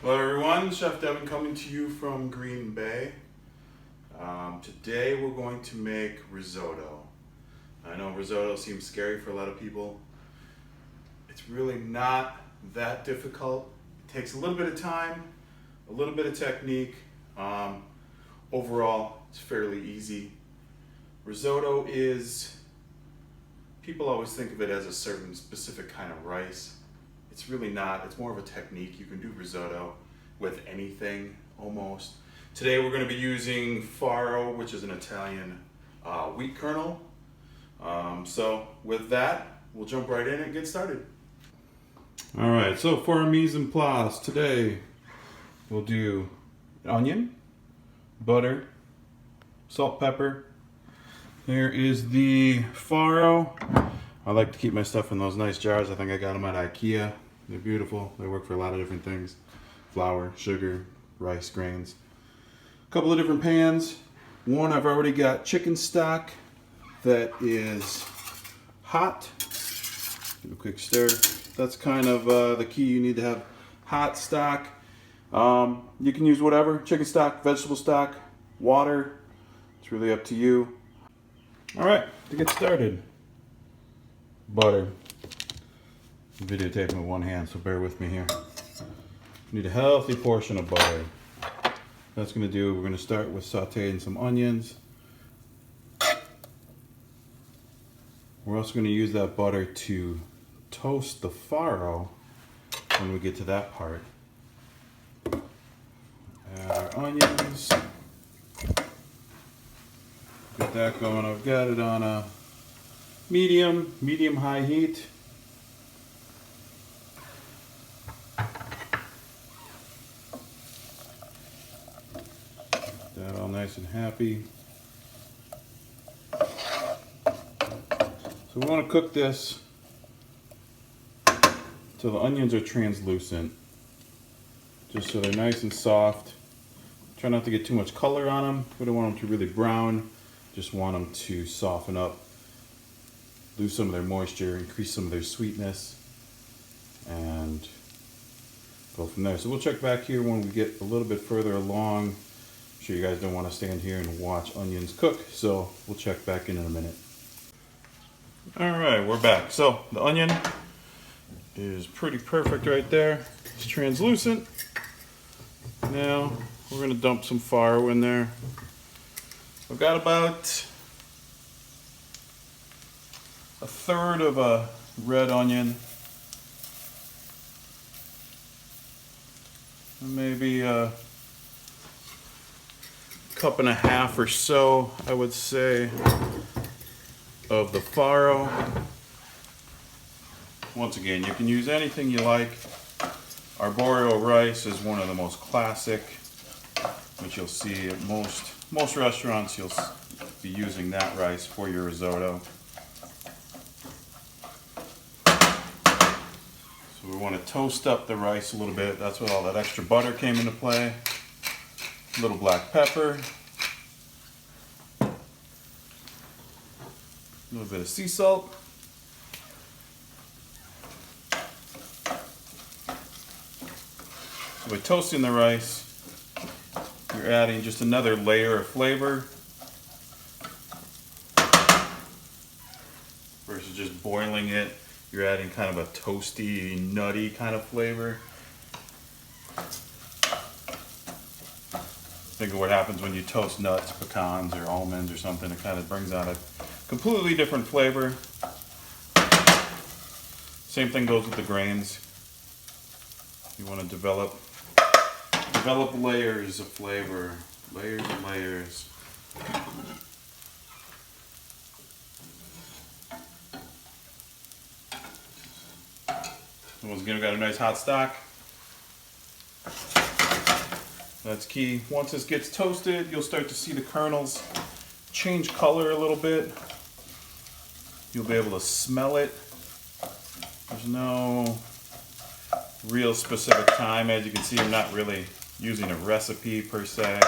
Hello everyone, Chef Devin coming to you from Green Bay. Today we're going to make risotto. I know risotto seems scary for a lot of people. It's really not that difficult. It takes a little bit of time, a little bit of technique. Overall, it's fairly easy. Risotto is, people always think of it as a certain specific kind of rice. It's really not. It's more of a technique. You can do risotto with anything, almost. Today we're going to be using farro, which is an Italian wheat kernel. So with that, we'll jump right in and get started. All right, so for our mise en place today, we'll do onion, butter, salt, pepper. Here is the farro. I like to keep my stuff in those nice jars. I think I got them at IKEA. They're beautiful. They work for a lot of different things. Flour, sugar, rice grains. A couple of different pans. One, I've already got chicken stock that is hot. Give a quick stir. That's kind of the key. You need to have hot stock. You can use whatever. Chicken stock, vegetable stock, water. It's really up to you. All right, to get started. Butter. I'm videotaping with one hand, so bear with me here. Need a healthy portion of butter. That's going to do, we're going to start with sauteing some onions. We're also going to use that butter to toast the farro when we get to that part. Add our onions. Get that going. I've got it on a medium-high heat. That all nice and happy. So we want to cook this till the onions are translucent, just so they're nice and soft. Try not to get too much color on them. We don't want them to really brown. Just want them to soften up, lose some of their moisture, increase some of their sweetness, and go from there. So we'll check back here when we get a little bit further along. I'm sure you guys don't want to stand here and watch onions cook, so we'll check back in a minute. All right, we're back. So the onion is pretty perfect right there. It's translucent. Now we're going to dump some farro in there. I've got about a third of a red onion, maybe a cup and a half or so, I would say, of the farro. Once again, you can use anything you like. Arborio rice is one of the most classic, which you'll see at most restaurants. You'll be using that rice for your risotto. So we want to toast up the rice a little bit. That's what all that extra butter came into play. A little black pepper. A little bit of sea salt. So by toasting the rice, you're adding just another layer of flavor versus just boiling it. You're adding kind of a toasty, nutty kind of flavor. Think of what happens when you toast nuts, pecans, or almonds or something. It kind of brings out a completely different flavor. Same thing goes with the grains. You want to develop layers of flavor, layers and layers. Once again, we've got a nice hot stock. That's key. Once this gets toasted, you'll start to see the kernels change color a little bit. You'll be able to smell it. There's no real specific time. As you can see, I'm not really using a recipe per se.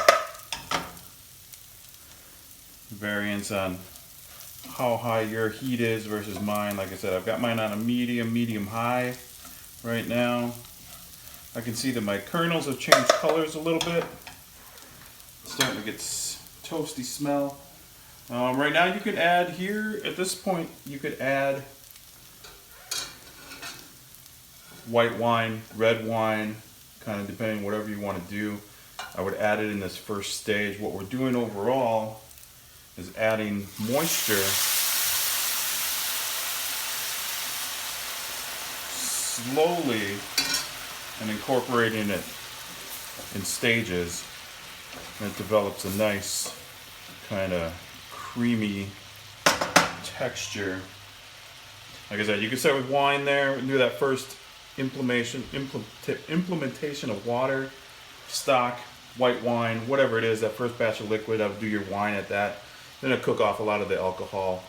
Variance on how high your heat is versus mine. Like I said, I've got mine on a medium high right now. I can see that my kernels have changed colors a little bit. It's starting to get toasty smell. Right now you could add here, at this point, you could add white wine, red wine, kind of depending whatever you want to do. I would add it in this first stage. What we're doing overall is adding moisture slowly and incorporating it in stages, and it develops a nice kind of creamy texture. Like I said, you can start with wine there and do that first implementation of water, stock, white wine, whatever it is, that first batch of liquid. I would do your wine at that. Then it'll cook off a lot of the alcohol,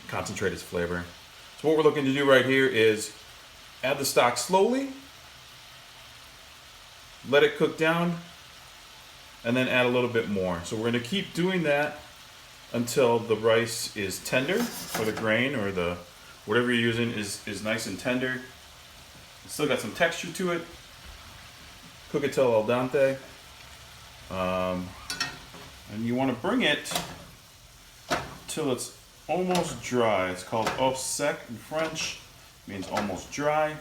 concentrate its flavor. So what we're looking to do right here is add the stock slowly, let it cook down, and then add a little bit more. So we're going to keep doing that until the rice is tender, or the grain, or the whatever you're using is nice and tender. It's still got some texture to it. Cook it till al dente. And you want to bring it till it's almost dry. It's called au sec in French. It means almost dry.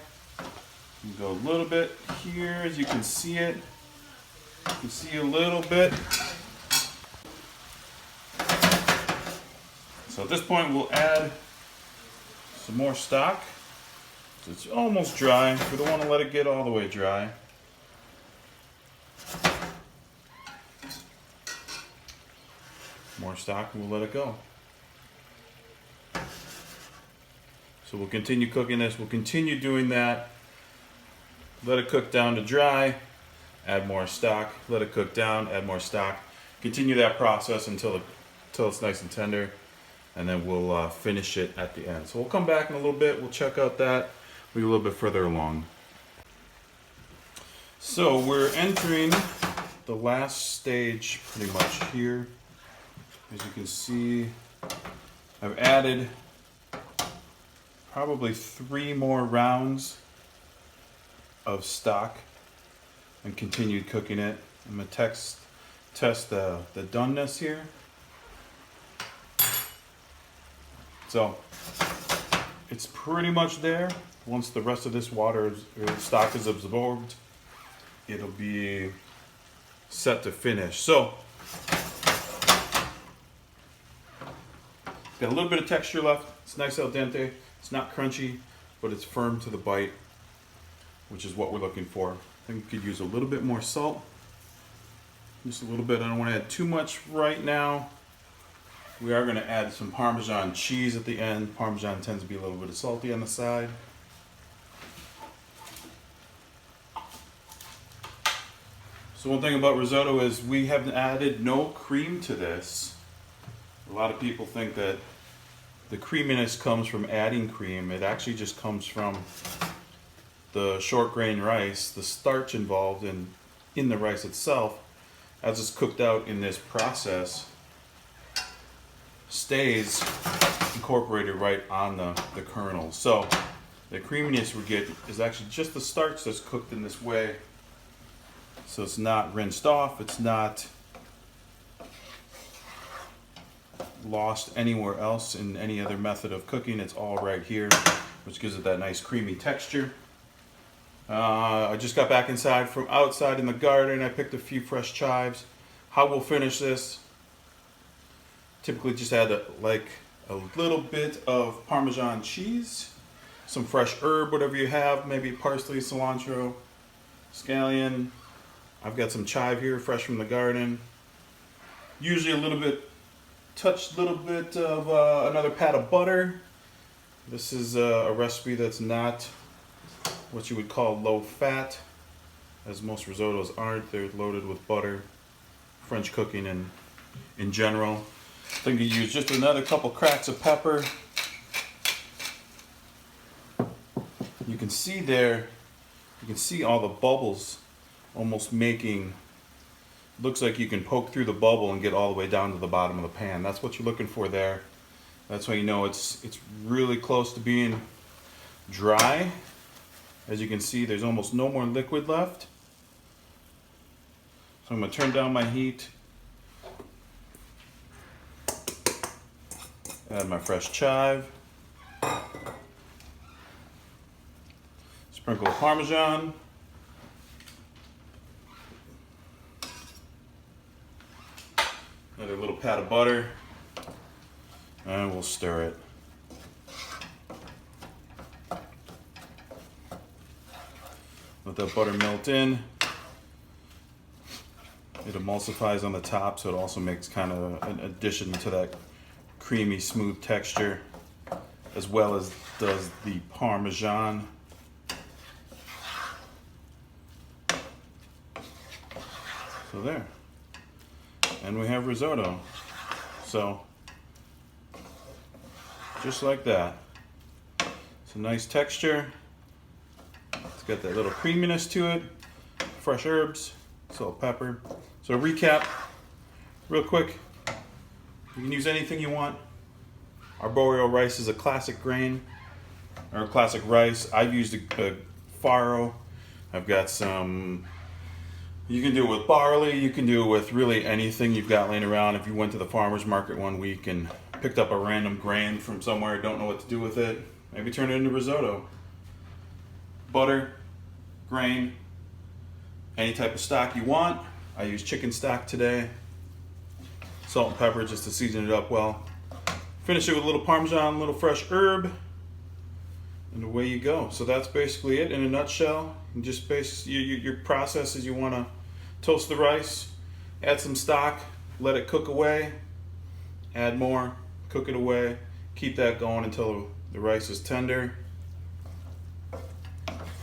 You go a little bit here, as you can see it. You can see a little bit. So at this point we'll add some more stock. So it's almost dry. We don't want to let it get all the way dry. More stock and we'll let it go. So we'll continue cooking this. We'll continue doing that. Let it cook down to dry. Add more stock. Let it cook down. Add more stock. Continue that process until it's nice and tender. And then we'll finish it at the end. So we'll come back in a little bit. We'll check out that. We're a little bit further along. So we're entering the last stage pretty much here. As you can see, I've added probably 3 more rounds of stock and continued cooking it. I'm going to test the doneness here. So it's pretty much there. Once the rest of this stock is absorbed, it'll be set to finish. So got a little bit of texture left. It's nice al dente. It's not crunchy, but it's firm to the bite, which is what we're looking for. I think we could use a little bit more salt. Just a little bit. I don't want to add too much right now. We are going to add some Parmesan cheese at the end. Parmesan tends to be a little bit salty on the side. So one thing about risotto is we have added no cream to this. A lot of people think that the creaminess comes from adding cream. It actually just comes from the short grain rice, the starch involved in the rice itself, as it's cooked out in this process, stays incorporated right on the kernels. So the creaminess we get is actually just the starch that's cooked in this way. So it's not rinsed off, it's not lost anywhere else in any other method of cooking. It's all right here, which gives it that nice creamy texture. I just got back inside from outside in the garden. I picked a few fresh chives. How we'll finish this, typically just add a little bit of Parmesan cheese, some fresh herb, whatever you have, maybe parsley, cilantro, scallion. I've got some chive here, fresh from the garden. Usually a little bit of another pat of butter. This is a recipe that's not what you would call low fat, as most risottos aren't. They're loaded with butter. French cooking in general. I think you use just another couple cracks of pepper. You can see there, you can see all the bubbles almost making, looks like you can poke through the bubble and get all the way down to the bottom of the pan. That's what you're looking for there. That's why you know it's really close to being dry. As you can see, there's almost no more liquid left. So I'm going to turn down my heat. Add my fresh chive. Sprinkle of Parmesan. Another little pat of butter. And we'll stir it. Let that butter melt in. It emulsifies on the top, so it also makes kind of an addition to that creamy, smooth texture, as well as does the Parmesan. So there. And we have risotto. So, just like that. It's a nice texture. It's got that little creaminess to it. Fresh herbs, salt, pepper. So recap, real quick. You can use anything you want. Arborio rice is a classic grain, or a classic rice. I've used a farro. I've got some, you can do it with barley, you can do it with really anything you've got laying around. If you went to the farmer's market one week and picked up a random grain from somewhere, don't know what to do with it, maybe turn it into risotto. Butter, grain, any type of stock you want. I use chicken stock today. Salt and pepper just to season it up well. Finish it with a little Parmesan, a little fresh herb, and away you go. So that's basically it in a nutshell. And just your process is you want to toast the rice, add some stock, let it cook away, add more, cook it away, keep that going until the rice is tender.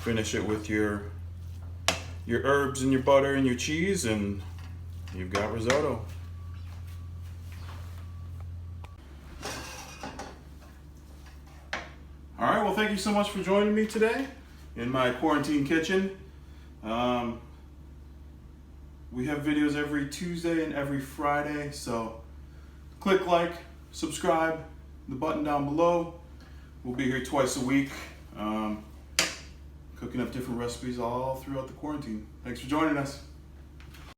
Finish it with your herbs and your butter and your cheese, and you've got risotto. All right, well, thank you so much for joining me today in my quarantine kitchen. We have videos every Tuesday and every Friday, so click like, subscribe, the button down below. We'll be here twice a week, cooking up different recipes all throughout the quarantine. Thanks for joining us.